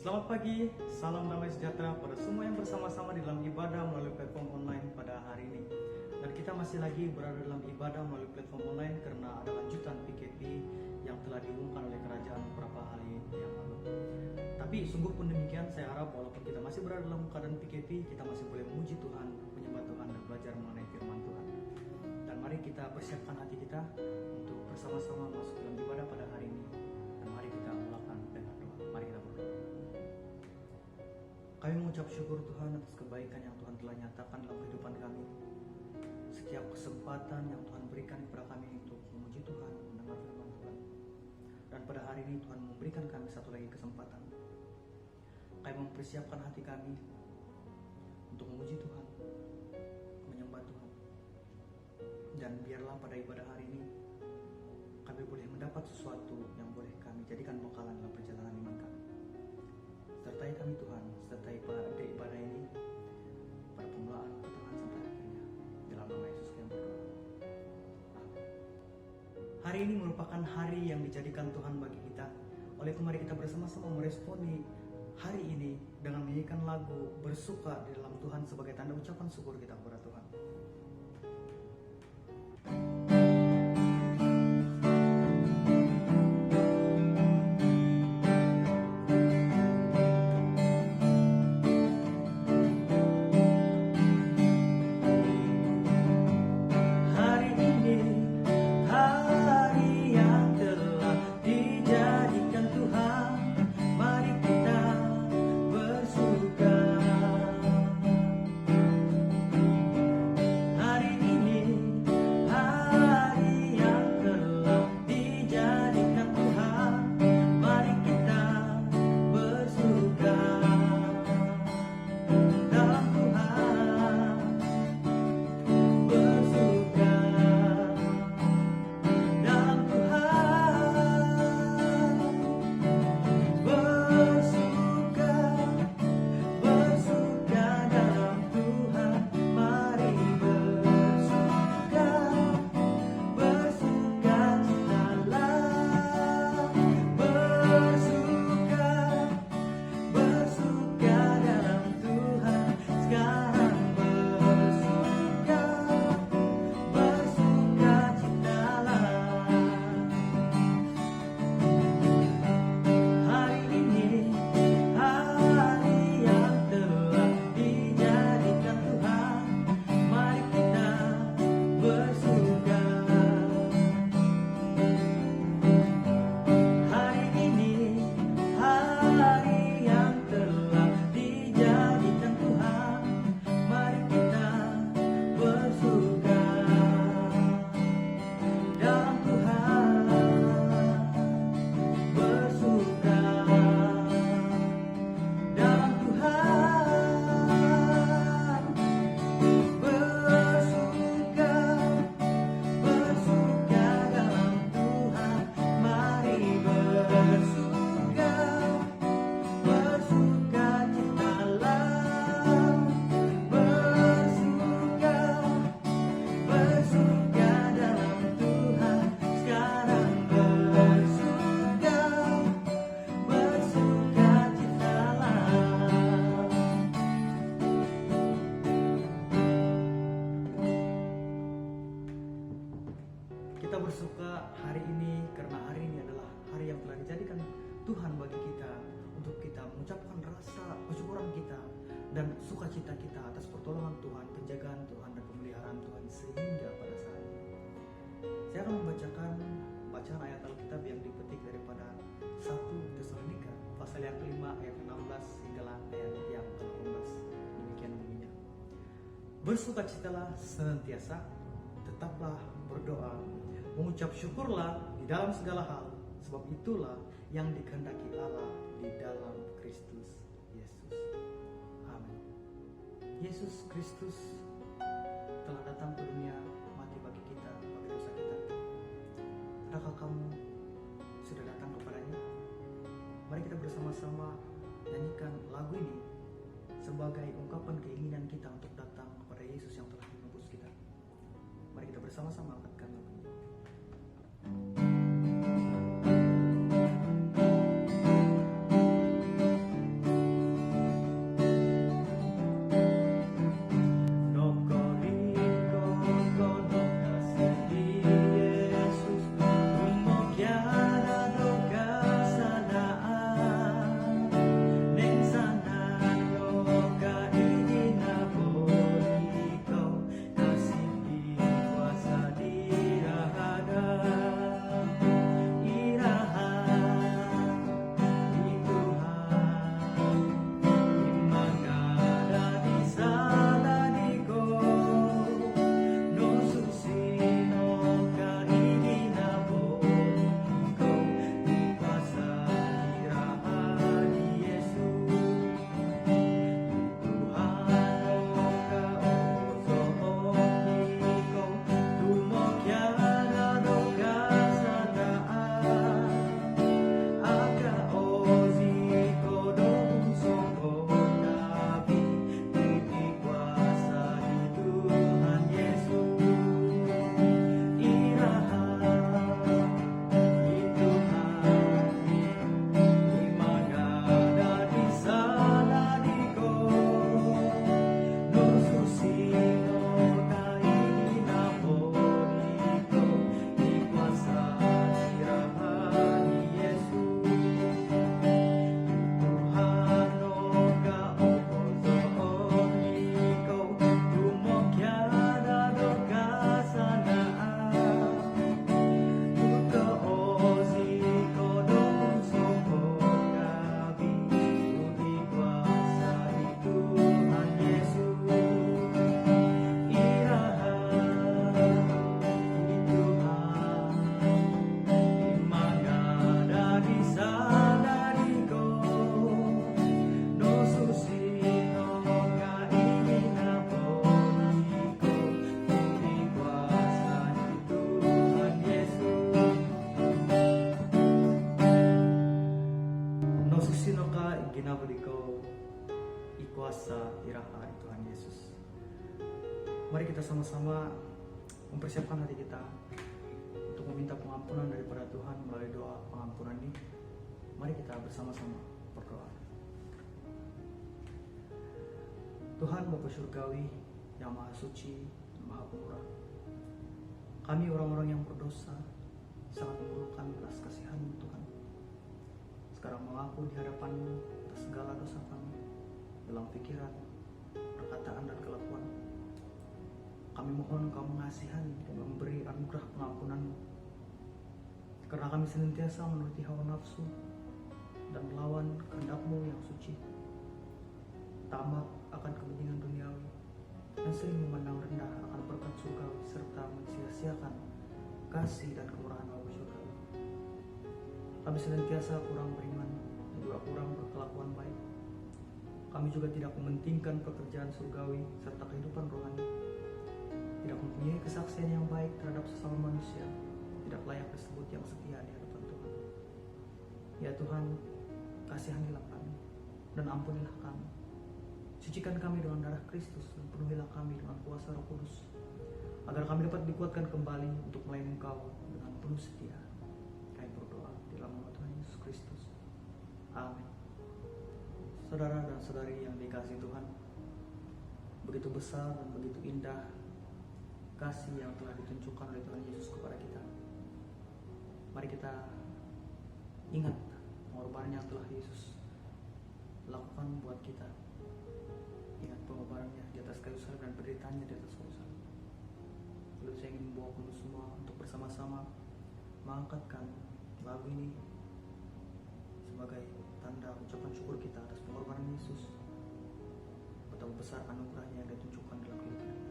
Selamat pagi, salam damai sejahtera pada semua yang bersama-sama di dalam ibadah melalui platform online pada hari ini. Dan kita masih lagi berada dalam ibadah melalui platform online karena ada lanjutan PKP yang telah diumumkan oleh kerajaan beberapa hari yang lalu. Tapi sungguh pun demikian, saya harap walaupun kita masih berada dalam keadaan PKP, kita masih boleh memuji Tuhan, menyembah Tuhan, dan belajar mengenai firman Tuhan. Dan mari kita persiapkan hati kita untuk bersama-sama masuk dalam ibadah pada hari ini. Dan mari kita mulakan dengan doa. Mari kita berdoa. Kami mengucap syukur Tuhan atas kebaikan yang Tuhan telah nyatakan dalam kehidupan kami. Setiap kesempatan yang Tuhan berikan kepada kami untuk memuji Tuhan, mendengar firman Tuhan. Dan pada hari ini Tuhan memberikan kami satu lagi kesempatan. Kami mempersiapkan hati kami untuk memuji Tuhan, menyembah Tuhan. Dan biarlah pada ibadah hari ini kami boleh mendapat sesuatu yang boleh kami jadikan bekalan dalam perjalanan iman kami. Sertai kami Tuhan, sertai pada ibadah ini, pada permulaan, pertengahan sampai akhirnya. Dalam nama Yesus kami berdoa. Amin. Hari ini merupakan hari yang dijadikan Tuhan bagi kita. Oleh itu mari kita bersama-sama meresponi hari ini dengan menyanyikan lagu bersuka di dalam Tuhan sebagai tanda ucapan syukur kita kepada Tuhan. Kita bersuka hari ini karena hari ini adalah hari yang telah dijadikan Tuhan bagi kita untuk kita mengucapkan rasa kesyukuran kita dan sukacita kita atas pertolongan Tuhan, penjagaan Tuhan, dan pemeliharaan Tuhan sehingga pada saat ini. Saya akan membacakan bacaan ayat Alkitab yang dipetik daripada 1 Tesalonika pasal yang kelima ayat 16 hingga ayat yang ke-18. Demikian bunyinya. Bersukacitalah senantiasa, tetaplah berdoa, mengucap syukurlah di dalam segala hal, sebab itulah yang dikehendaki Allah di dalam Kristus Yesus. Amin. Yesus Kristus telah datang ke dunia, mati bagi kita, bagi dosa kita. Adakah kamu sudah datang kepadanya? Mari kita bersama-sama nyanyikan lagu ini sebagai ungkapan keinginan kita untuk datang kepada Yesus yang telah menebus kita. Mari kita bersama-sama angkatkan lagu ini. susinoka ginabudiko ikuasa tirahari Tuhan Yesus. Mari kita sama-sama mempersiapkan hati kita untuk meminta pengampunan daripada Tuhan melalui doa pengampunan ini. Mari kita bersama-sama berdoa. Tuhan Bapa Surgawi yang Maha Suci, Maha Pemurah, kami orang-orang yang berdosa sangat memerlukan belas kasihan-Mu Tuhan. Sekarang mengaku di hadapan-Mu atas segala dosa kami dalam pikiran, perkataan, dan kelakuan. Kami mohon Engkau mengasihani dan memberi anugerah pengampunan-Mu, karena kami senantiasa menuruti hawa nafsu dan melawan kehendak-Mu yang suci, tamak akan kepentingan duniawi, dan sering memandang rendah akan berkat surgawi serta mensia-siakan kasih dan kemurahan Allah surgawi. Kami senantiasa kurang beriman dan juga kurang berkelakuan baik. Kami juga tidak mementingkan pekerjaan surgawi serta kehidupan rohani, tidak mempunyai kesaksian yang baik terhadap sesama manusia, tidak layak disebut yang setia di hadapan Tuhan. Ya Tuhan, kasihanilah kami dan ampunilah kami. Sucikan kami dengan darah Kristus dan penuhilah kami dengan kuasa Roh Kudus, agar kami dapat dikuatkan kembali untuk melayani Engkau dengan penuh setia. Kami berdoa di dalam nama Tuhan Yesus Kristus. Amin. Saudara dan saudari yang dikasihi Tuhan, begitu besar dan begitu indah kasih yang telah ditunjukkan oleh Tuhan Yesus kepada kita. Mari kita ingat pengorbanan yang telah Yesus lakukan buat kita. Ingat pengorbanannya di atas kayu salib dan penderitaannya di atas kayu salib. Lalu saya ingin membawa kamu semua untuk bersama-sama mengangkatkan lagu ini sebagai tanda ucapan syukur kita atas pengorbanan Yesus, betapa besar anugerahnya yang ditunjukkan dalam kehidupan kita.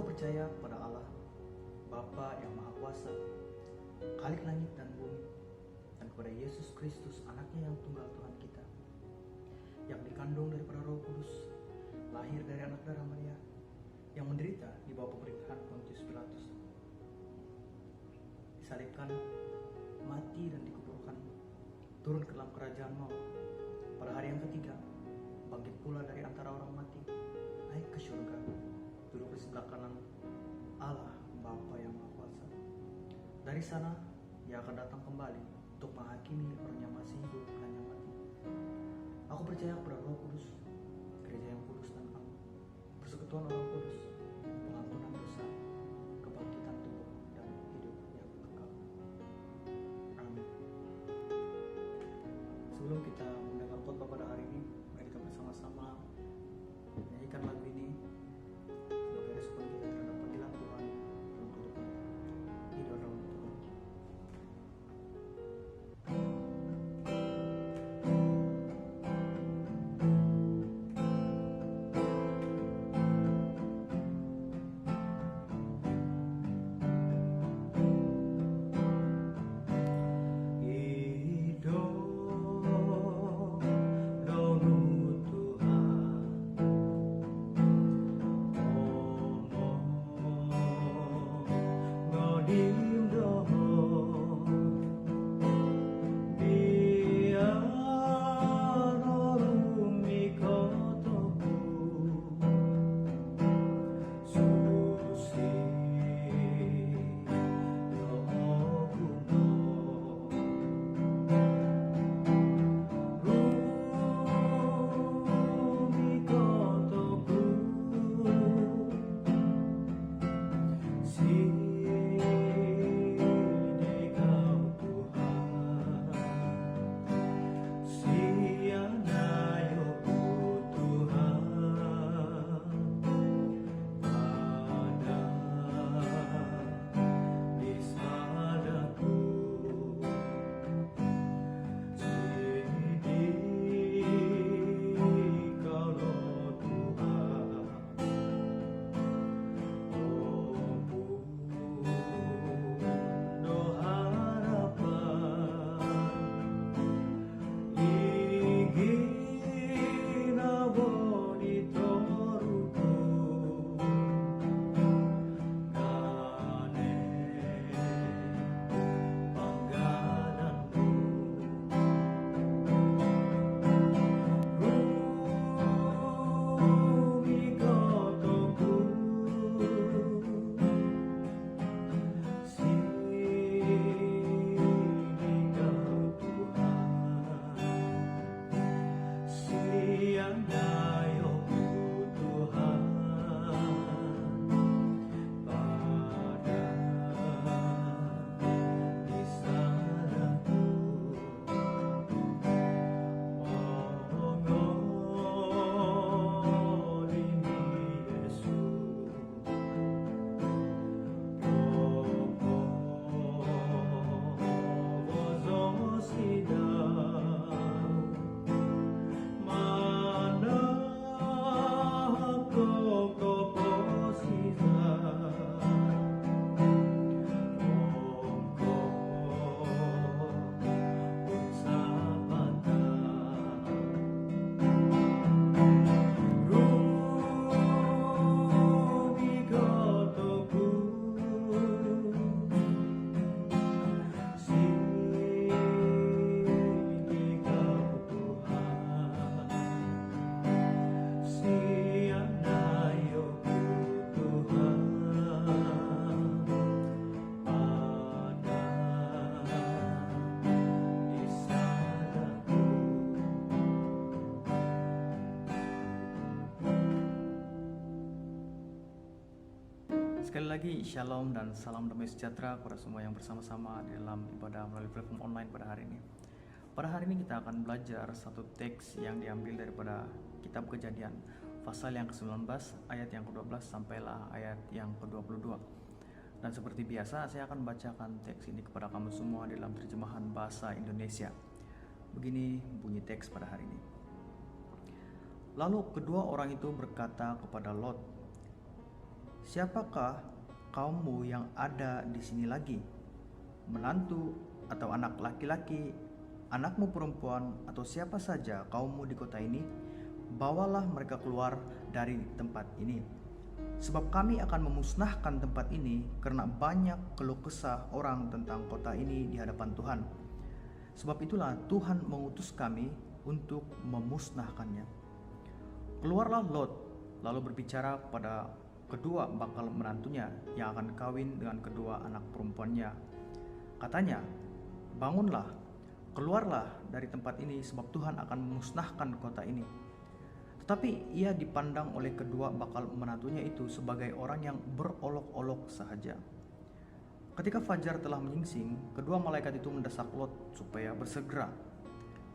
Aku percaya pada Allah, Bapa yang Maha Kuasa, Khalik langit dan bumi, dan kepada Yesus Kristus, anaknya yang tunggal Tuhan kita, yang dikandung daripada Roh Kudus, lahir dari anak darah Maria, yang menderita di bawah pemerintahan Pontius Pilatus, disalibkan, mati dan dikuburkan, turun ke dalam kerajaan maut, pada hari yang ketiga bangkit pula dari antara orang mati, naik ke surga, duduk di sebelah kanan Allah Bapa yang Maha Kuasa. Dari sana Ia akan datang kembali untuk menghakimi orang yang masih hidup dan yang mati. Aku percaya kepada Roh Kudus, gereja yang kudus dan am, persekutuan orang kudus, pengampunan dosa, kebangkitan tubuh, dan hidup yang kekal. Amin. Sebelum kita mendengar khotbah pada hari ini, mari kita bersama-sama menyanyikan lagu ini sebagai respon kita terhadap panggilan Tuhan dalam kehidupan kita. Hidup dalam Tuhan. Sekali lagi shalom dan salam damai sejahtera kepada semua yang bersama-sama di dalam ibadah melalui platform online pada hari ini. Pada hari ini kita akan belajar satu teks yang diambil daripada kitab Kejadian, pasal yang ke-19 ayat yang ke-12 sampailah ayat yang ke-22. Dan seperti biasa saya akan bacakan teks ini kepada kamu semua dalam terjemahan bahasa Indonesia. Begini bunyi teks pada hari ini. Lalu kedua orang itu berkata kepada Lot, siapakah kaummu yang ada di sini lagi? Menantu atau anak laki-laki, anakmu perempuan, atau siapa saja kaummu di kota ini, bawalah mereka keluar dari tempat ini. Sebab kami akan memusnahkan tempat ini karena banyak keluh kesah orang tentang kota ini di hadapan Tuhan. Sebab itulah Tuhan mengutus kami untuk memusnahkannya. Keluarlah Lot, lalu berbicara kepada kedua bakal menantunya yang akan kawin dengan kedua anak perempuannya. Katanya, bangunlah, keluarlah dari tempat ini sebab Tuhan akan memusnahkan kota ini. Tetapi ia dipandang oleh kedua bakal menantunya itu sebagai orang yang berolok-olok sahaja. Ketika fajar telah menyingsing, kedua malaikat itu mendesak Lot supaya bersegera.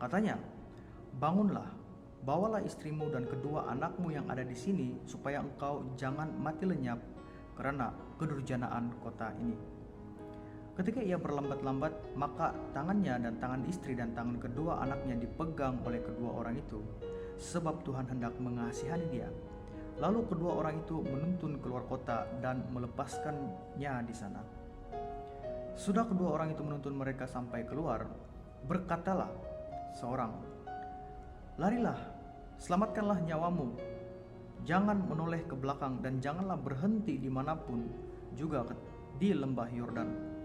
Katanya, bangunlah, bawalah istrimu dan kedua anakmu yang ada di sini supaya engkau jangan mati lenyap karena kedurjanaan kota ini. Ketika ia berlambat-lambat, maka tangannya dan tangan istri dan tangan kedua anaknya dipegang oleh kedua orang itu, sebab Tuhan hendak mengasihani dia. Lalu kedua orang itu menuntun keluar kota dan melepaskannya di sana. Sudah kedua orang itu menuntun mereka sampai keluar, berkatalah seorang, larilah, selamatkanlah nyawamu, jangan menoleh ke belakang dan janganlah berhenti dimanapun, juga di lembah Yordan.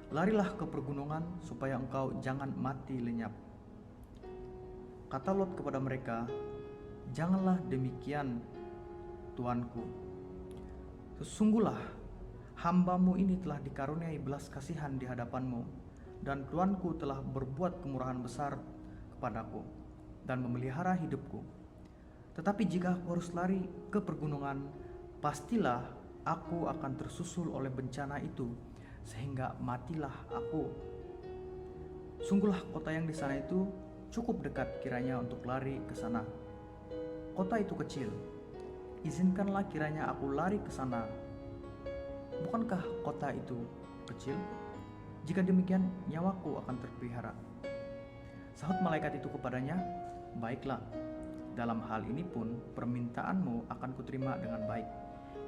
Larilah ke pergunungan supaya engkau jangan mati lenyap. Kata Lot kepada mereka, janganlah demikian, tuanku. Sesungguhlah hambamu ini telah dikaruniai belas kasihan di hadapanmu, dan tuanku telah berbuat kemurahan besar kepadaku dan memelihara hidupku. Tetapi jika aku harus lari ke pergunungan, pastilah aku akan tersusul oleh bencana itu, sehingga matilah aku. Sungguhlah kota yang di sana itu cukup dekat kiranya untuk lari ke sana. Kota itu kecil, izinkanlah kiranya aku lari ke sana. Bukankah kota itu kecil? Jika demikian, nyawaku akan terpelihara. Sahut malaikat itu kepadanya, baiklah, dalam hal ini pun permintaanmu akan kuterima dengan baik.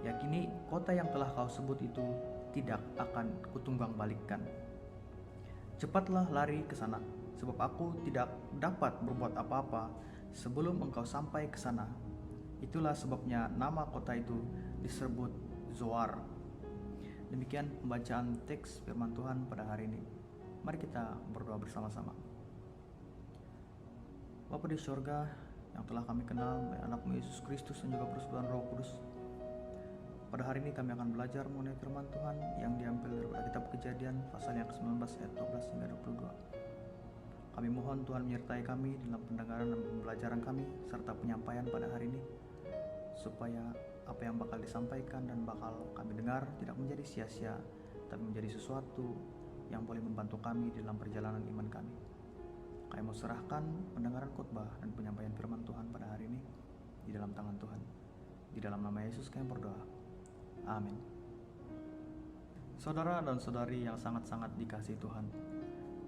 Yakini kota yang telah kau sebut itu tidak akan kutunggang balikkan. Cepatlah lari ke sana, sebab aku tidak dapat berbuat apa-apa sebelum engkau sampai ke sana. Itulah sebabnya nama kota itu disebut Zoar. Demikian pembacaan teks firman Tuhan pada hari ini. Mari kita berdoa bersama-sama. Bapa di surga yang telah kami kenal melalui anakmu Yesus Kristus dan juga persekutuan Roh Kudus, pada hari ini kami akan belajar mengenai firman Tuhan yang diambil dari kitab Kejadian pasal yang ke-19 ayat 12 hingga 22. Kami mohon Tuhan menyertai kami dalam pendengaran dan pembelajaran kami serta penyampaian pada hari ini, supaya apa yang bakal disampaikan dan bakal kami dengar tidak menjadi sia-sia, tapi menjadi sesuatu yang boleh membantu kami dalam perjalanan iman kami. Kami mau serahkan pendengaran khotbah dan penyampaian firman Tuhan pada hari ini di dalam tangan Tuhan. Di dalam nama Yesus kami berdoa. Amin. Saudara dan saudari yang sangat-sangat dikasihi Tuhan,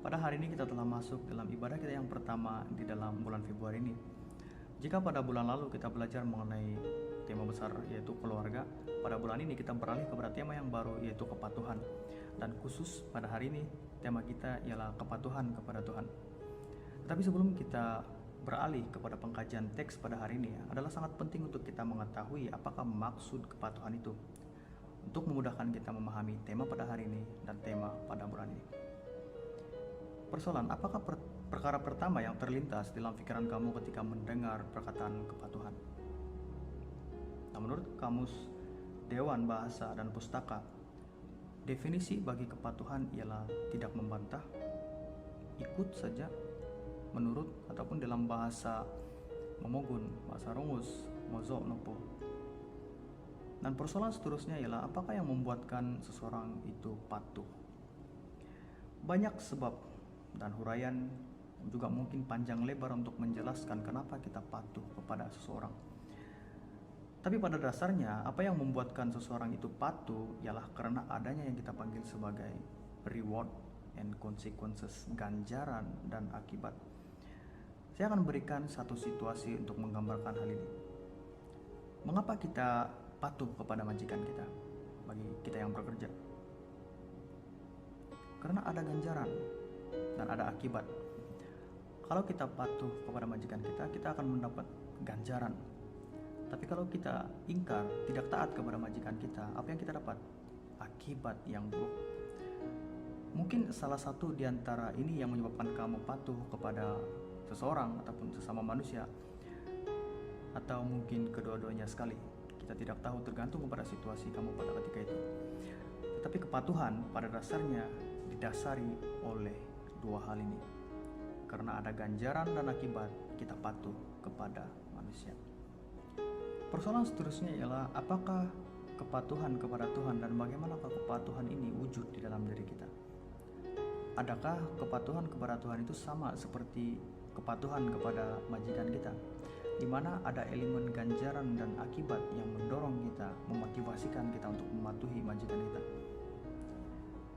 pada hari ini kita telah masuk dalam ibadah kita yang pertama di dalam bulan Februari ini. Jika pada bulan lalu kita belajar mengenai tema besar yaitu keluarga, pada bulan ini kita beralih kepada tema yang baru yaitu kepatuhan. Dan khusus pada hari ini tema kita ialah kepatuhan kepada Tuhan. Tetapi sebelum kita beralih kepada pengkajian teks pada hari ini, adalah sangat penting untuk kita mengetahui apakah maksud kepatuhan itu, untuk memudahkan kita memahami tema pada hari ini dan tema pada bulan ini. Persoalan, apakah perkara pertama yang terlintas dalam pikiran kamu ketika mendengar perkataan kepatuhan? Nah, menurut Kamus Dewan Bahasa dan Pustaka, definisi bagi kepatuhan ialah tidak membantah, ikut saja, menurut, ataupun dalam bahasa Momogun, bahasa Rungus, mozo nopo. Dan persoalan seterusnya ialah apakah yang membuatkan seseorang itu patuh? Banyak sebab dan huraian, juga mungkin panjang lebar untuk menjelaskan kenapa kita patuh kepada seseorang. Tapi pada dasarnya, apa yang membuatkan seseorang itu patuh ialah karena adanya yang kita panggil sebagai reward and consequences, ganjaran dan akibat. Saya akan berikan satu situasi untuk menggambarkan hal ini. Mengapa kita patuh kepada majikan kita, bagi kita yang bekerja. Karena ada ganjaran dan ada akibat. Kalau kita patuh kepada majikan kita, kita akan mendapat ganjaran. Tapi kalau kita ingkar, tidak taat kepada majikan kita, apa yang kita dapat? Akibat yang buruk. Mungkin salah satu di antara ini yang menyebabkan kamu patuh kepada seseorang ataupun sesama manusia, atau mungkin kedua-duanya sekali. Kita tidak tahu, tergantung kepada situasi kamu pada ketika itu. Tetapi kepatuhan pada dasarnya didasari oleh dua hal ini. Karena ada ganjaran dan akibat, kita patuh kepada manusia. Persoalan seterusnya ialah apakah kepatuhan kepada Tuhan dan bagaimanakah kepatuhan ini wujud di dalam diri kita? Adakah kepatuhan kepada Tuhan itu sama seperti kepatuhan kepada majikan kita, di mana ada elemen ganjaran dan akibat yang mendorong kita, memotivasikan kita untuk mematuhi majikan kita?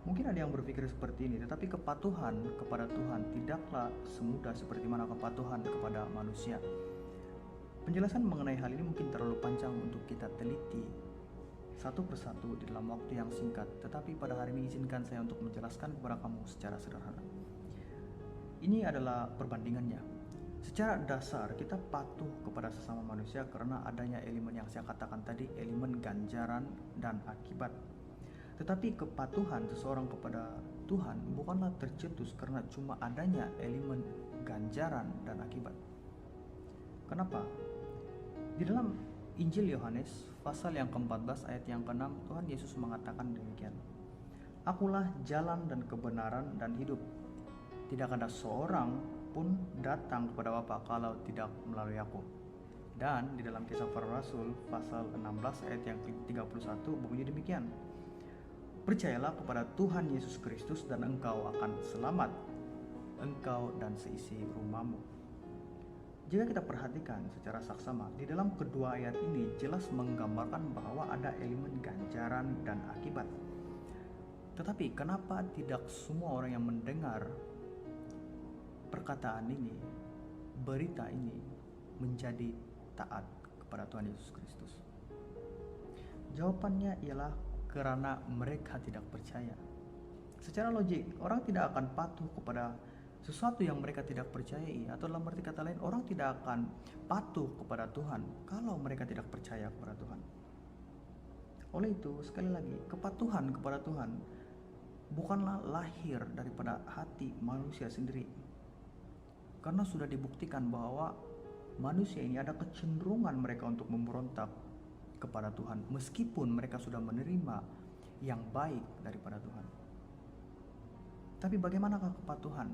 Mungkin ada yang berpikir seperti ini, tetapi kepatuhan kepada Tuhan tidaklah semudah seperti mana kepatuhan kepada manusia. Penjelasan mengenai hal ini mungkin terlalu panjang untuk kita teliti satu persatu di dalam waktu yang singkat, tetapi pada hari ini izinkan saya untuk menjelaskan kepada kamu secara sederhana. Ini adalah perbandingannya. Secara dasar kita patuh kepada sesama manusia karena adanya elemen yang saya katakan tadi, elemen ganjaran dan akibat. Tetapi kepatuhan seseorang kepada Tuhan bukanlah tercetus karena cuma adanya elemen ganjaran dan akibat. Kenapa? Di dalam Injil Yohanes pasal yang ke-14 ayat yang ke-6, Tuhan Yesus mengatakan demikian. Akulah jalan dan kebenaran dan hidup. Tidak ada seorang pun datang kepada Bapa kalau tidak melalui aku. Dan di dalam Kisah Para Rasul pasal 16 ayat yang ke-31 bunyi demikian. Percayalah kepada Tuhan Yesus Kristus dan engkau akan selamat, engkau dan seisi rumahmu. Jika kita perhatikan secara saksama, di dalam kedua ayat ini jelas menggambarkan bahwa ada elemen ganjaran dan akibat. Tetapi kenapa tidak semua orang yang mendengar perkataan ini, berita ini, menjadi taat kepada Tuhan Yesus Kristus? Jawabannya ialah karena mereka tidak percaya. Secara logik, orang tidak akan patuh kepada sesuatu yang mereka tidak percayai, atau dalam arti kata lain, orang tidak akan patuh kepada Tuhan kalau mereka tidak percaya kepada Tuhan. Oleh itu, sekali lagi, kepatuhan kepada Tuhan bukanlah lahir daripada hati manusia sendiri. Karena sudah dibuktikan bahwa manusia ini ada kecenderungan mereka untuk memberontak kepada Tuhan meskipun mereka sudah menerima yang baik daripada Tuhan. Tapi bagaimanakah kepatuhan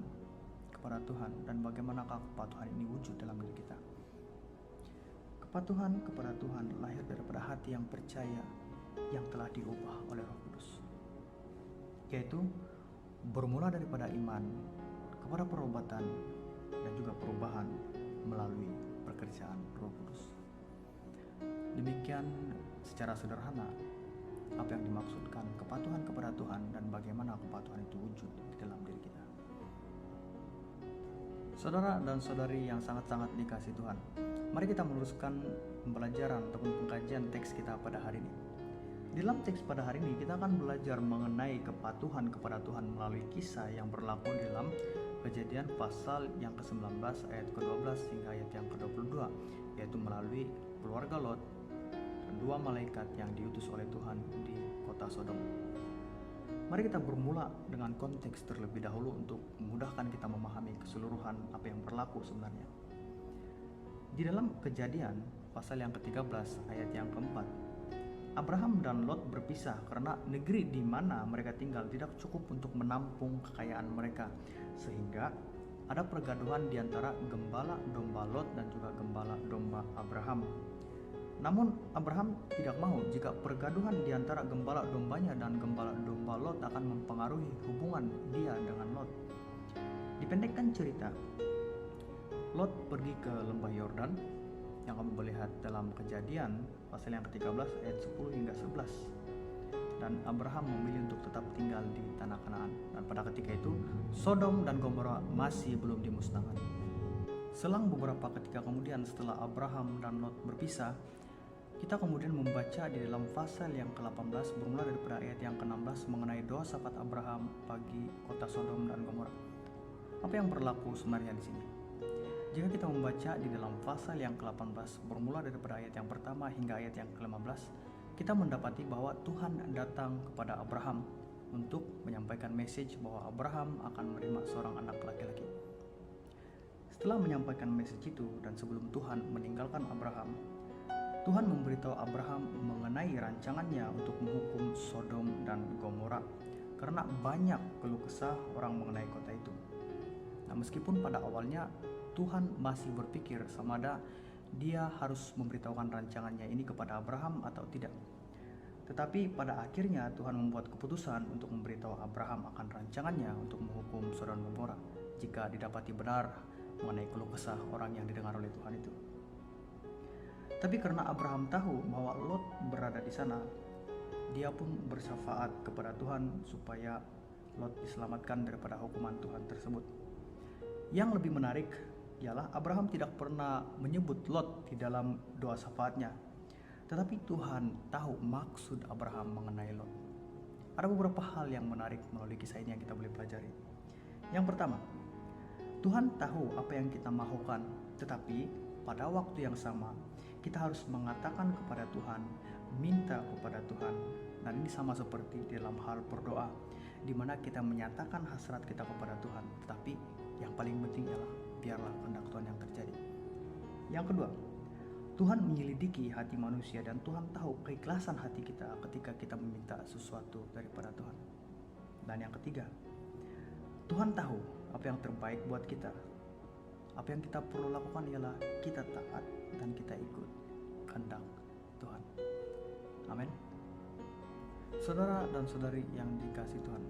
kepada Tuhan dan bagaimanakah kepatuhan ini wujud dalam diri kita? Kepatuhan kepada Tuhan lahir daripada hati yang percaya yang telah diubah oleh Roh Kudus, yaitu bermula daripada iman kepada perobatan dan juga perubahan melalui pekerjaan Roh Kudus. Demikian secara sederhana apa yang dimaksudkan kepatuhan kepada Tuhan dan bagaimana kepatuhan itu wujud di dalam diri kita. Saudara dan saudari yang sangat-sangat dikasihi Tuhan, mari kita meneruskan pembelajaran ataupun pengkajian teks kita pada hari ini. Di dalam teks pada hari ini kita akan belajar mengenai kepatuhan kepada Tuhan melalui kisah yang berlaku di dalam Kejadian pasal yang ke-19 ayat ke-12 hingga ayat yang ke-22, yaitu melalui keluarga Lot dan dua malaikat yang diutus oleh Tuhan di kota Sodom. Mari kita bermula dengan konteks terlebih dahulu untuk memudahkan kita memahami keseluruhan apa yang berlaku sebenarnya. Di dalam Kejadian pasal yang ke-13 ayat yang ke-4, Abraham dan Lot berpisah karena negeri di mana mereka tinggal tidak cukup untuk menampung kekayaan mereka, sehingga ada pergaduhan di antara gembala domba Lot dan juga gembala domba Abraham. Namun Abraham tidak mau jika pergaduhan di antara gembala dombanya dan gembala domba Lot akan mempengaruhi hubungan dia dengan Lot. Dipendekkan cerita, Lot pergi ke lembah Yordan yang kamu boleh lihat dalam Kejadian pasal yang ke-13 ayat 10 hingga 11. Dan Abraham memilih untuk tetap tinggal di tanah Kanaan. Dan pada ketika itu Sodom dan Gomora masih belum dimusnahkan. Selang beberapa ketika kemudian setelah Abraham dan Lot berpisah, Kita kemudian membaca di dalam pasal yang ke-18 bermula daripada ayat yang ke-16 mengenai doa syafaat Abraham bagi kota Sodom dan Gomora. Apa yang berlaku sebenarnya di sini? Jika kita membaca di dalam pasal yang ke-18 bermula daripada ayat yang pertama hingga ayat yang ke-15, kita mendapati bahwa Tuhan datang kepada Abraham untuk menyampaikan message bahwa Abraham akan menerima seorang anak laki-laki. Setelah menyampaikan message itu dan sebelum Tuhan meninggalkan Abraham, Tuhan memberitahu Abraham mengenai rancangannya untuk menghukum Sodom dan Gomora karena banyak keluh kesah orang mengenai kota itu. Nah, meskipun pada awalnya Tuhan masih berpikir sama ada dia harus memberitahukan rancangannya ini kepada Abraham atau tidak. Tetapi pada akhirnya Tuhan membuat keputusan untuk memberitahu Abraham akan rancangannya untuk menghukum Sodom dan Gomora jika didapati benar mengenai keluh kesah orang yang didengar oleh Tuhan itu. Tapi karena Abraham tahu bahwa Lot berada di sana, dia pun bersyafaat kepada Tuhan supaya Lot diselamatkan daripada hukuman Tuhan tersebut. Yang lebih menarik ialah Abraham tidak pernah menyebut Lot di dalam doa syafaatnya. Tetapi Tuhan tahu maksud Abraham mengenai Lot. Ada beberapa hal yang menarik melalui kisah ini yang kita boleh pelajari. Yang pertama, Tuhan tahu apa yang kita mahukan, tetapi pada waktu yang sama kita harus mengatakan kepada Tuhan, minta kepada Tuhan. Dan ini sama seperti dalam hal berdoa, di mana kita menyatakan hasrat kita kepada Tuhan, tetapi yang paling penting ialah biarlah kehendak Tuhan yang terjadi. Yang kedua, Tuhan menyelidiki hati manusia dan Tuhan tahu keikhlasan hati kita ketika kita meminta sesuatu daripada Tuhan. Dan yang ketiga, Tuhan tahu apa yang terbaik buat kita. Apa yang kita perlu lakukan ialah kita taat dan kita ikut kehendak Tuhan. Amin. Saudara dan saudari yang dikasihi Tuhan,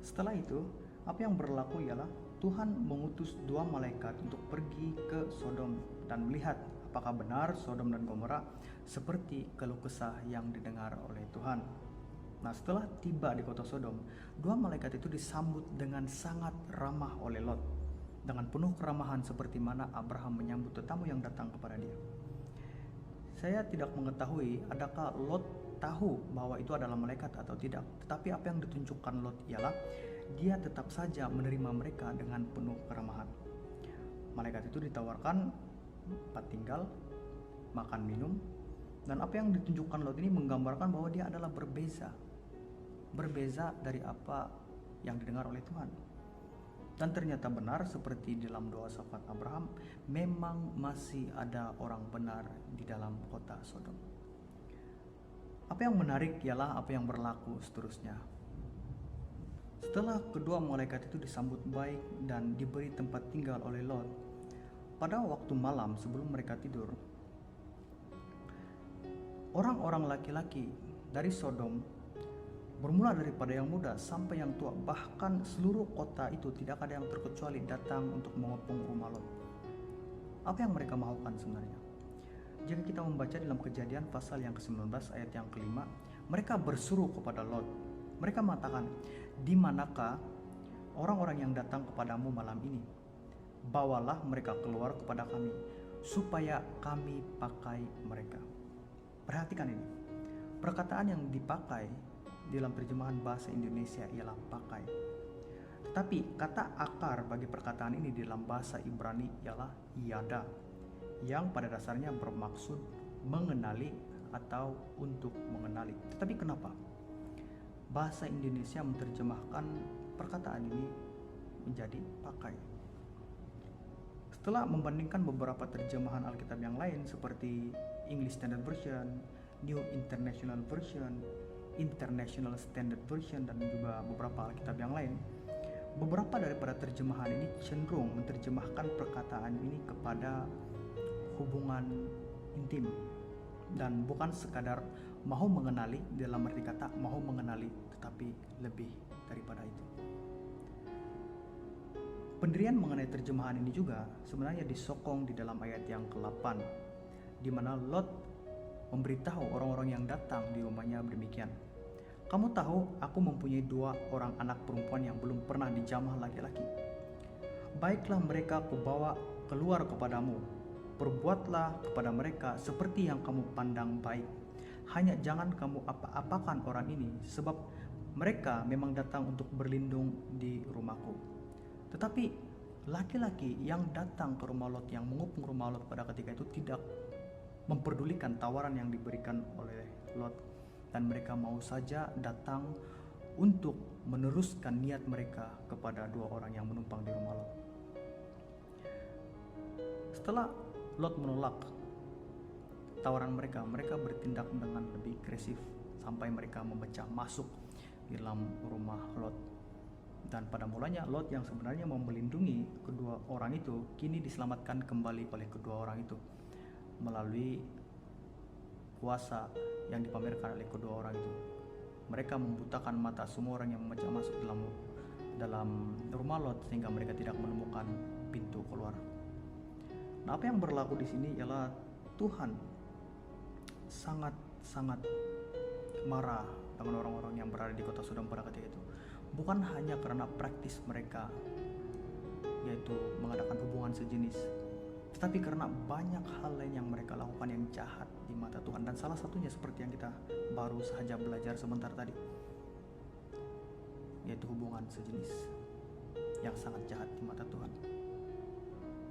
setelah itu apa yang berlaku ialah Tuhan mengutus 2 malaikat untuk pergi ke Sodom dan melihat apakah benar Sodom dan Gomora seperti keluh kesah yang didengar oleh Tuhan. Nah, setelah tiba di kota Sodom, 2 malaikat itu disambut dengan sangat ramah oleh Lot, dengan penuh keramahan seperti mana Abraham menyambut tetamu yang datang kepada dia. Saya tidak mengetahui adakah Lot tahu bahwa itu adalah malaikat atau tidak, tetapi apa yang ditunjukkan Lot ialah dia tetap saja menerima mereka dengan penuh keramahan. Malaikat itu ditawarkan tempat tinggal, makan minum, dan apa yang ditunjukkan Lot ini menggambarkan bahwa dia adalah berbeza dari apa yang didengar oleh Tuhan. Dan ternyata benar seperti dalam doa syafaat Abraham, memang masih ada orang benar di dalam kota Sodom. Apa yang menarik ialah apa yang berlaku seterusnya. Setelah kedua malaikat itu disambut baik dan diberi tempat tinggal oleh Lot, pada waktu malam sebelum mereka tidur, orang-orang laki-laki dari Sodom, bermula daripada yang muda sampai yang tua, bahkan seluruh kota itu tidak ada yang terkecuali datang untuk mengepung rumah Lot. Apa yang mereka mahukan sebenarnya? Jika kita membaca dalam Kejadian pasal yang ke-19 ayat yang ke-5, mereka berseru kepada Lot. Mereka mengatakan, "Di manakah orang-orang yang datang kepadamu malam ini? Bawalah mereka keluar kepada kami, supaya kami pakai mereka." Perhatikan ini. Perkataan yang dipakai dalam terjemahan bahasa Indonesia ialah pakai. Tetapi kata akar bagi perkataan ini dalam bahasa Ibrani ialah yada, yang pada dasarnya bermaksud mengenali atau untuk mengenali. Tetapi kenapa bahasa Indonesia menerjemahkan perkataan ini menjadi pakai? Setelah membandingkan beberapa terjemahan Alkitab yang lain seperti English Standard Version, New International Version, International Standard Version, dan juga beberapa Alkitab yang lain, beberapa daripada terjemahan ini cenderung menerjemahkan perkataan ini kepada hubungan intim dan bukan sekadar mau mengenali dalam arti kata mau mengenali, tetapi lebih daripada itu. Pendirian mengenai terjemahan ini juga sebenarnya disokong di dalam ayat yang ke-8, di mana Lot memberitahu orang-orang yang datang di rumahnya demikian, "Kamu tahu aku mempunyai 2 orang anak perempuan yang belum pernah dijamah laki-laki. Baiklah mereka kubawa keluar kepadamu, perbuatlah kepada mereka seperti yang kamu pandang baik. Hanya jangan kamu apa-apakan orang ini, sebab mereka memang datang untuk berlindung di rumahku. Tetapi laki-laki yang datang ke rumah Lot, yang mengepung rumah Lot pada ketika itu tidak memperdulikan tawaran yang diberikan oleh Lot, dan mereka mau saja datang untuk meneruskan niat mereka kepada dua orang yang menumpang di rumah Lot. Setelah Lot menolak tawaran mereka, mereka bertindak dengan lebih agresif sampai mereka memecah masuk di dalam rumah Lot. Dan pada mulanya Lot yang sebenarnya mau melindungi kedua orang itu kini diselamatkan kembali oleh kedua orang itu melalui kuasa yang dipamerkan oleh kedua orang itu. Mereka membutakan mata semua orang yang memecah masuk dalam rumah Lot sehingga mereka tidak menemukan pintu keluar. Nah, apa yang berlaku di sini ialah Tuhan sangat marah dengan orang-orang yang berada di kota Sodom pada ketika itu. Bukan hanya karena praktis mereka, yaitu mengadakan hubungan sejenis, tetapi karena banyak hal lain yang mereka lakukan yang jahat di mata Tuhan. Dan salah satunya seperti yang kita baru saja belajar sebentar tadi, yaitu hubungan sejenis yang sangat jahat di mata Tuhan.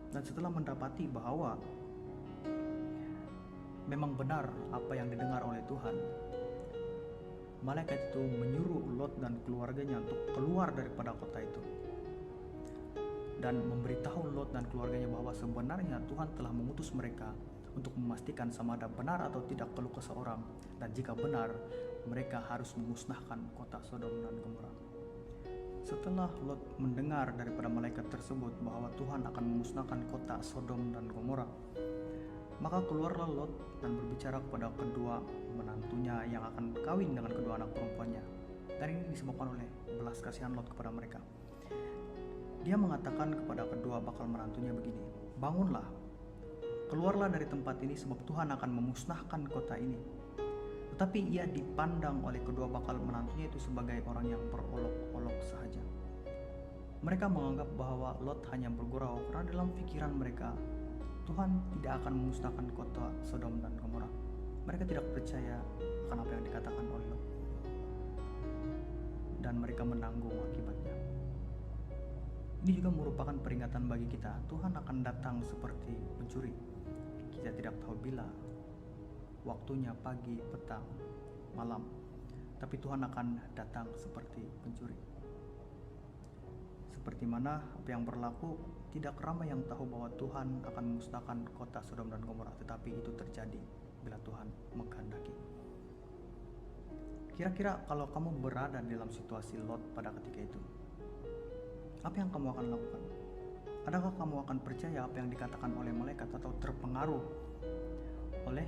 Dan setelah mendapati bahwa memang benar apa yang didengar oleh Tuhan, malaikat itu menyuruh Lot dan keluarganya untuk keluar daripada kota itu dan memberitahu Lot dan keluarganya bahwa sebenarnya Tuhan telah mengutus mereka untuk memastikan sama ada benar atau tidak keluh kesah orang, dan jika benar mereka harus memusnahkan kota Sodom dan Gomora. Setelah Lot mendengar daripada malaikat tersebut bahwa Tuhan akan memusnahkan kota Sodom dan Gomora, maka keluarlah Lot dan berbicara kepada kedua menantunya yang akan kawin dengan kedua anak perempuannya. Dan ini disebabkan oleh belas kasihan Lot kepada mereka. Dia mengatakan kepada kedua bakal menantunya begini, "Bangunlah, keluarlah dari tempat ini sebab Tuhan akan memusnahkan kota ini." Tetapi ia dipandang oleh kedua bakal menantunya itu sebagai orang yang berolok-olok sahaja. Mereka menganggap bahwa Lot hanya bergurau karena dalam pikiran mereka Tuhan tidak akan memusnahkan kota Sodom dan Gomora. Mereka tidak percaya akan apa yang dikatakan oleh Lot, dan mereka menanggung akibatnya. Ini juga merupakan peringatan bagi kita. Tuhan akan datang seperti pencuri. Kita tidak tahu bila waktunya, pagi, petang, malam, tapi Tuhan akan datang seperti pencuri. Seperti mana apa yang berlaku, tidak ramai yang tahu bahwa Tuhan akan memusnahkan kota Sodom dan Gomora, tetapi itu terjadi bila Tuhan mengkehendaki. Kira-kira kalau kamu berada dalam situasi Lot pada ketika itu, apa yang kamu akan lakukan? Adakah kamu akan percaya apa yang dikatakan oleh malaikat atau terpengaruh oleh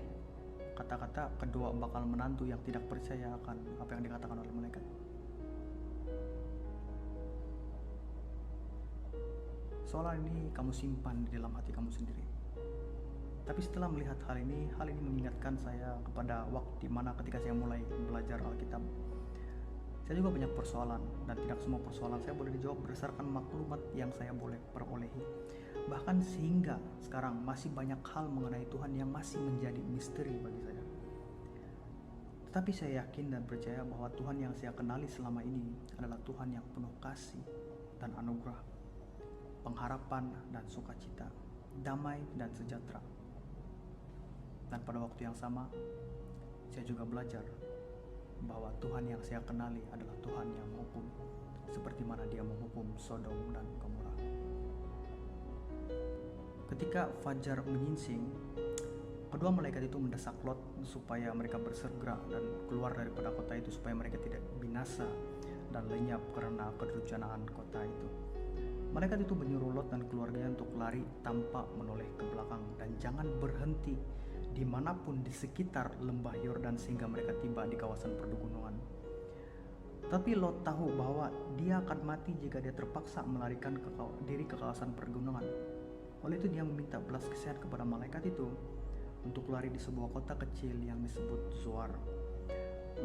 kata-kata kedua bakal menantu yang tidak percaya akan apa yang dikatakan oleh malaikat? Soal ini kamu simpan di dalam hati kamu sendiri. Tapi setelah melihat hal ini mengingatkan saya kepada waktu dimana ketika saya mulai belajar Alkitab, saya juga banyak persoalan, dan tidak semua persoalan saya boleh dijawab berdasarkan maklumat yang saya boleh perolehi. Bahkan sehingga sekarang masih banyak hal mengenai Tuhan yang masih menjadi misteri bagi saya. Tetapi saya yakin dan percaya bahwa Tuhan yang saya kenali selama ini adalah Tuhan yang penuh kasih dan anugerah, pengharapan dan sukacita, damai dan sejahtera. Dan pada waktu yang sama, saya juga belajar bahwa Tuhan yang saya kenali adalah Tuhan yang menghukum, seperti mana Dia menghukum Sodom dan Gomora. Ketika fajar menyingsing, kedua malaikat itu mendesak Lot supaya mereka bersegera dan keluar daripada kota itu supaya mereka tidak binasa dan lenyap karena kedurjanaan kota itu. Malaikat itu menyuruh Lot dan keluarganya untuk lari tanpa menoleh ke belakang dan jangan berhenti dimanapun di sekitar lembah Yordan sehingga mereka tiba di kawasan pergunungan. Tapi Lot tahu bahwa dia akan mati jika dia terpaksa melarikan diri ke kawasan pergunungan. Oleh itu dia meminta belas kasihan kepada malaikat itu untuk lari di sebuah kota kecil yang disebut Zoar.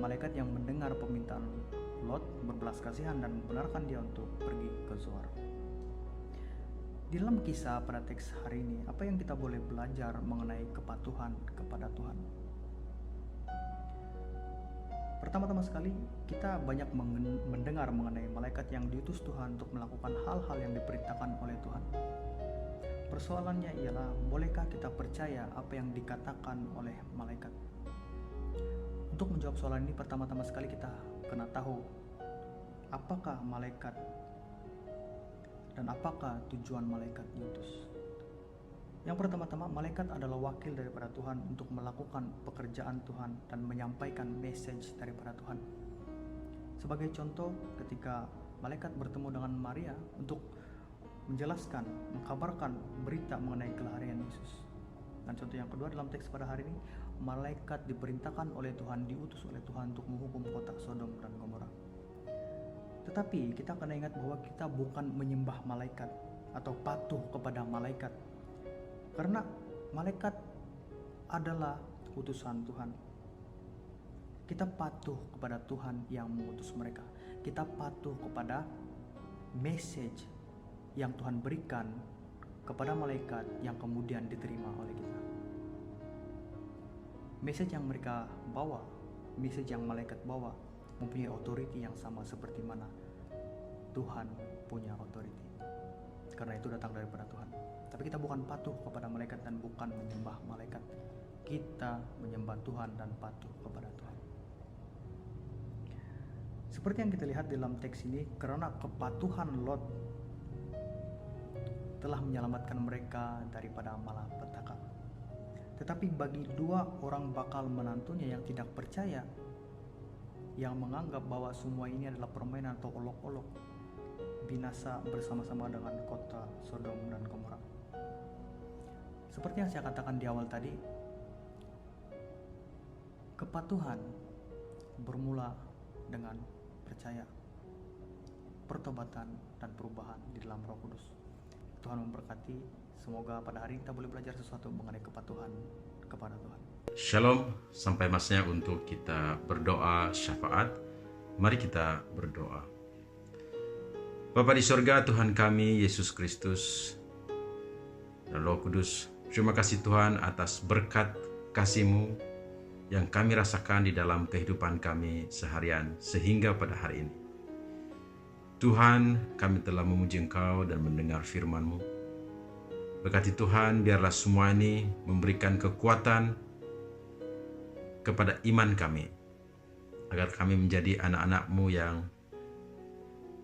Malaikat yang mendengar permintaan Lot berbelas kasihan dan membenarkan dia untuk pergi ke Zoar. Di dalam kisah pada teks hari ini, apa yang kita boleh belajar mengenai kepatuhan kepada Tuhan? Pertama-tama sekali, kita banyak mendengar mengenai malaikat yang diutus Tuhan untuk melakukan hal-hal yang diperintahkan oleh Tuhan. Persoalannya ialah, bolehkah kita percaya apa yang dikatakan oleh malaikat? Untuk menjawab soalan ini, pertama-tama sekali kita kena tahu apakah malaikat dan apakah tujuan malaikat diutus. Yang pertama-tama, malaikat adalah wakil daripada Tuhan untuk melakukan pekerjaan Tuhan dan menyampaikan message daripada Tuhan. Sebagai contoh, ketika malaikat bertemu dengan Maria untuk menjelaskan, mengkabarkan berita mengenai kelahiran Yesus. Dan contoh yang kedua dalam teks pada hari ini, malaikat diperintahkan oleh Tuhan, diutus oleh Tuhan untuk menghukum kota Sodom dan Gomora. Tetapi kita kena ingat bahwa kita bukan menyembah malaikat atau patuh kepada malaikat, karena malaikat adalah utusan Tuhan. Kita patuh kepada Tuhan yang mengutus mereka. Kita patuh kepada message yang Tuhan berikan kepada malaikat yang kemudian diterima oleh kita. Message yang mereka bawa, message yang malaikat bawa mempunyai authority yang sama seperti mana Tuhan punya authority. Karena itu datang daripada Tuhan. Tapi kita bukan patuh kepada malaikat dan bukan menyembah malaikat. Kita menyembah Tuhan dan patuh kepada Tuhan. Seperti yang kita lihat dalam teks ini, karena kepatuhan Lot telah menyelamatkan mereka daripada malapetaka. Tetapi bagi dua orang bakal menantunya yang tidak percaya, yang menganggap bahwa semua ini adalah permainan atau olok-olok, binasa bersama-sama dengan kota Sodom dan Gomora. Seperti yang saya katakan di awal tadi, kepatuhan bermula dengan percaya, pertobatan, dan perubahan di dalam Roh Kudus. Tuhan memberkati. Semoga pada hari ini kita boleh belajar sesuatu mengenai kepatuhan kepada Tuhan. Shalom, sampai masanya untuk kita berdoa syafaat. Mari kita berdoa. Bapa di sorga, Tuhan kami Yesus Kristus dan Roh Kudus, terima kasih Tuhan atas berkat kasih-Mu yang kami rasakan di dalam kehidupan kami seharian sehingga pada hari ini. Tuhan, kami telah memuji Engkau dan mendengar firman-Mu. Berkati Tuhan, biarlah semua ini memberikan kekuatan kepada iman kami, agar kami menjadi anak-anak-Mu yang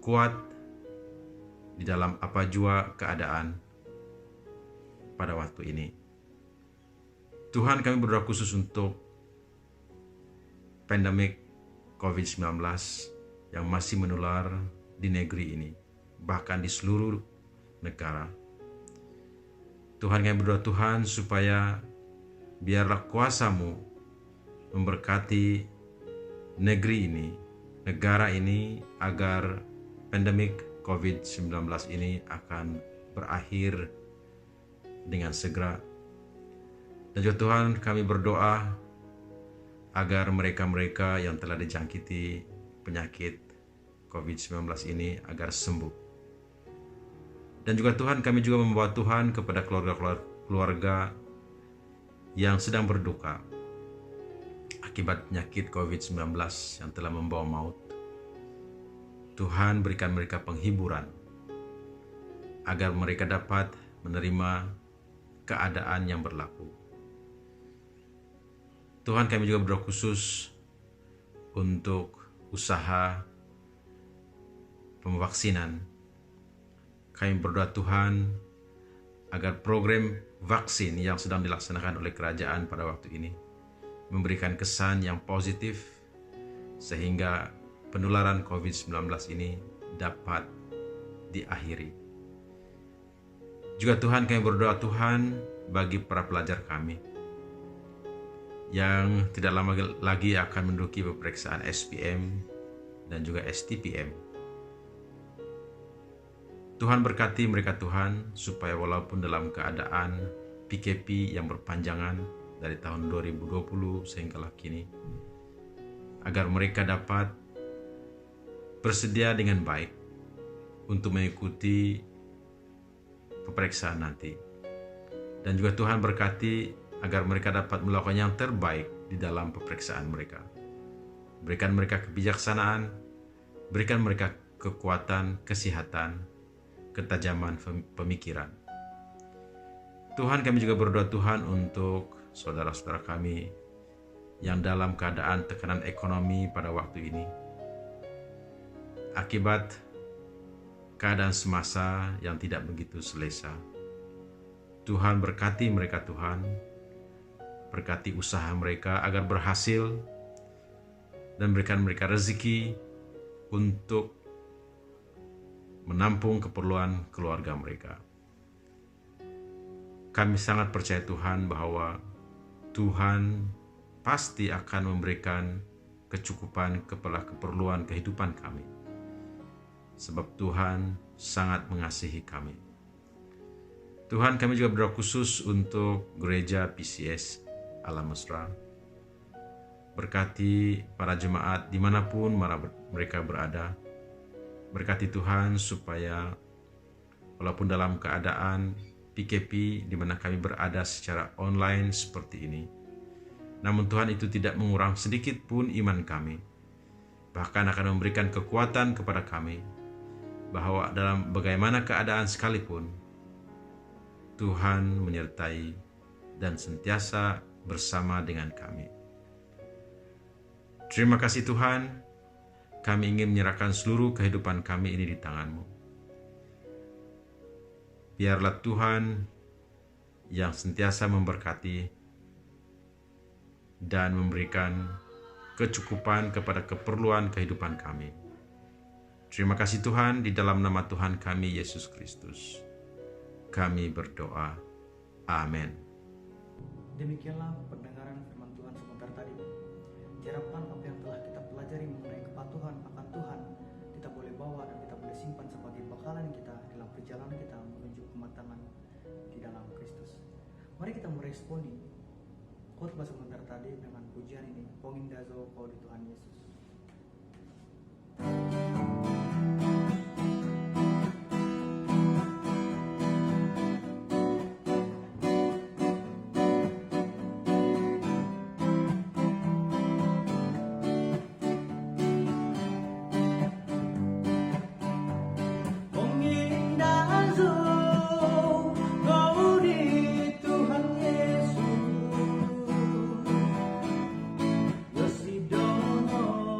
kuat di dalam apa jua keadaan pada waktu ini. Tuhan, kami berdoa khusus untuk pandemik COVID-19 yang masih menular di negeri ini, bahkan di seluruh negara. Tuhan, kami berdoa Tuhan supaya biarlah kuasa-Mu memberkati negeri ini, negara ini, agar pandemik COVID-19 ini akan berakhir dengan segera. Dan juga Tuhan, kami berdoa agar mereka-mereka yang telah dijangkiti penyakit COVID-19 ini agar sembuh. Dan juga Tuhan, kami juga membawa Tuhan kepada keluarga yang sedang berduka akibat penyakit COVID-19 yang telah membawa maut. Tuhan, berikan mereka penghiburan agar mereka dapat menerima keadaan yang berlaku. Tuhan, kami juga berdoa khusus untuk usaha pemvaksinan. Kami berdoa Tuhan agar program vaksin yang sedang dilaksanakan oleh kerajaan pada waktu ini memberikan kesan yang positif sehingga penularan COVID-19 ini dapat diakhiri. Juga Tuhan, kami berdoa Tuhan bagi para pelajar kami yang tidak lama lagi akan menduduki peperiksaan SPM dan juga STPM. Tuhan, berkati mereka Tuhan, supaya walaupun dalam keadaan PKP yang berpanjangan dari tahun 2020 sehingga kini, agar mereka dapat bersedia dengan baik untuk mengikuti peperiksaan nanti. Dan juga Tuhan berkati agar mereka dapat melakukan yang terbaik di dalam peperiksaan mereka. Berikan mereka kebijaksanaan, berikan mereka kekuatan, kesehatan, ketajaman pemikiran. Tuhan, kami juga berdoa Tuhan untuk saudara-saudara kami yang dalam keadaan tekanan ekonomi pada waktu ini, akibat keadaan semasa yang tidak begitu selesa. Tuhan berkati mereka Tuhan, berkati usaha mereka agar berhasil, dan berikan mereka rezeki untuk menampung keperluan keluarga mereka. Kami sangat percaya Tuhan bahwa Tuhan pasti akan memberikan kecukupan kepada keperluan kehidupan kami. Sebab Tuhan sangat mengasihi kami. Tuhan, kami juga berdoa khusus untuk gereja PCS Alam Mesra. Berkati para jemaat dimanapun mereka berada. Berkati Tuhan supaya walaupun dalam keadaan PKP di mana kami berada secara online seperti ini, namun Tuhan itu tidak mengurang sedikit pun iman kami. Bahkan akan memberikan kekuatan kepada kami bahwa dalam bagaimana keadaan sekalipun, Tuhan menyertai dan sentiasa bersama dengan kami. Terima kasih Tuhan, kami ingin menyerahkan seluruh kehidupan kami ini di tangan-Mu. Biarlah Tuhan yang sentiasa memberkati dan memberikan kecukupan kepada keperluan kehidupan kami. Terima kasih Tuhan, di dalam nama Tuhan kami Yesus Kristus kami berdoa. Amin. Demikianlah pendengaran firman Tuhan sebentar tadi. Diharapkan apa yang telah kita pelajari mengenai kepatuhan akan Tuhan kita boleh bawa dan kita boleh simpan sebagai bekalan kita dalam perjalanan kita menuju kematangan di dalam Kristus. Mari kita meresponi khotbah sebentar tadi dengan pujian ini. Pengindazo kau di Tuhan Yesus. Yo si dono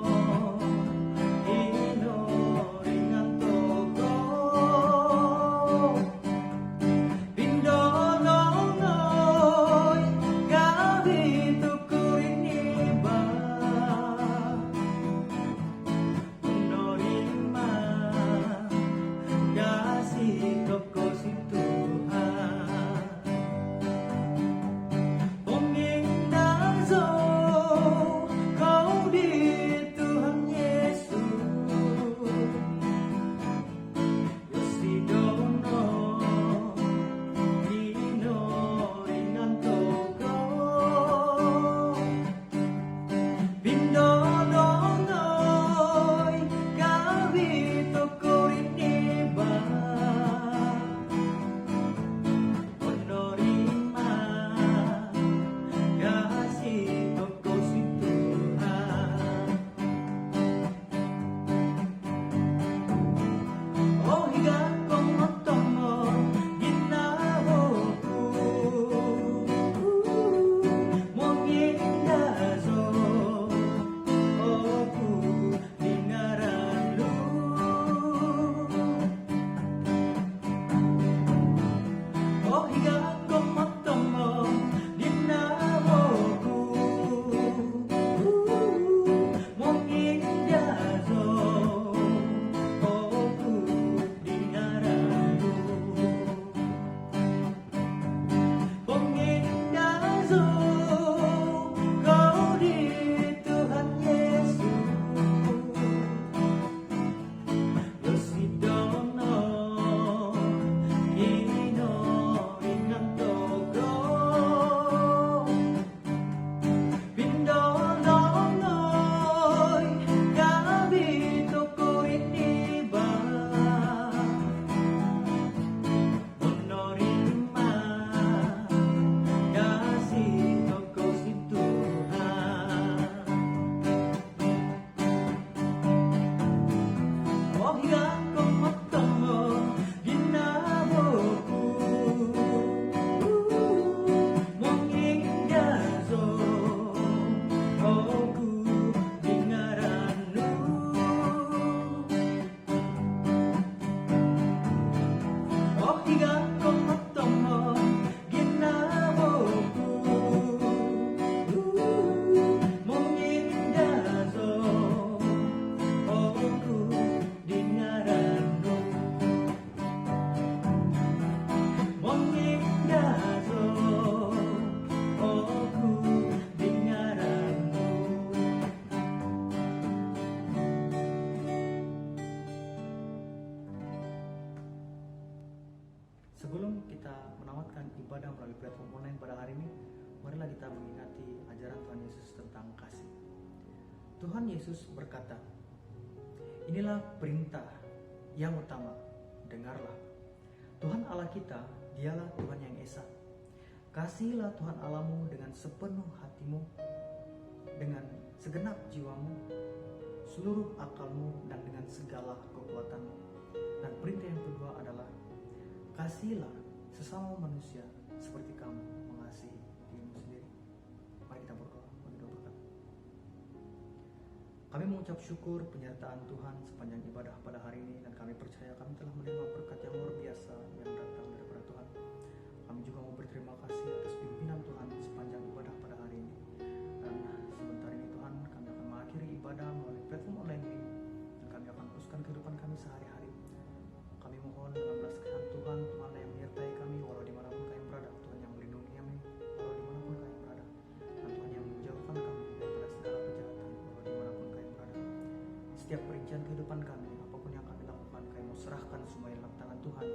Tuhan Yesus berkata, inilah perintah yang utama, dengarlah. Tuhan Allah kita, dialah Tuhan yang esa. Kasihilah Tuhan Allahmu dengan sepenuh hatimu, dengan segenap jiwamu, seluruh akalmu, dan dengan segala kekuatanmu. Dan perintah yang kedua adalah, kasihilah sesama manusia seperti kamu mengasihi dirimu sendiri. Mari kita berdoa bagi doa berkat. Kami mengucap syukur penyertaan Tuhan sepanjang ibadah pada hari ini, dan kami percaya kami telah menerima berkat yang luar biasa yang datang daripada Tuhan. Kami juga mau berterima kasih atas pimpinan Tuhan sepanjang ibadah pada hari ini. Dan sebentar ini Tuhan, kami akan mengakhiri ibadah melalui platform online ini, dan kami akan teruskan kehidupan kami sehari-hari. Kami mohon dengan belas kasihan Tuhan, Tuhan yang menyertai kami walau dimanapun kami berada, Tuhan yang melindungi kami walau dimanapun kami berada, dan Tuhan yang menjauhkan kami daripada segala kejahatan walau dimanapun kami berada. Setiap perincian kehidupan kami, apapun yang kami lakukan, kami mau serahkan semua dalam tangan Tuhan.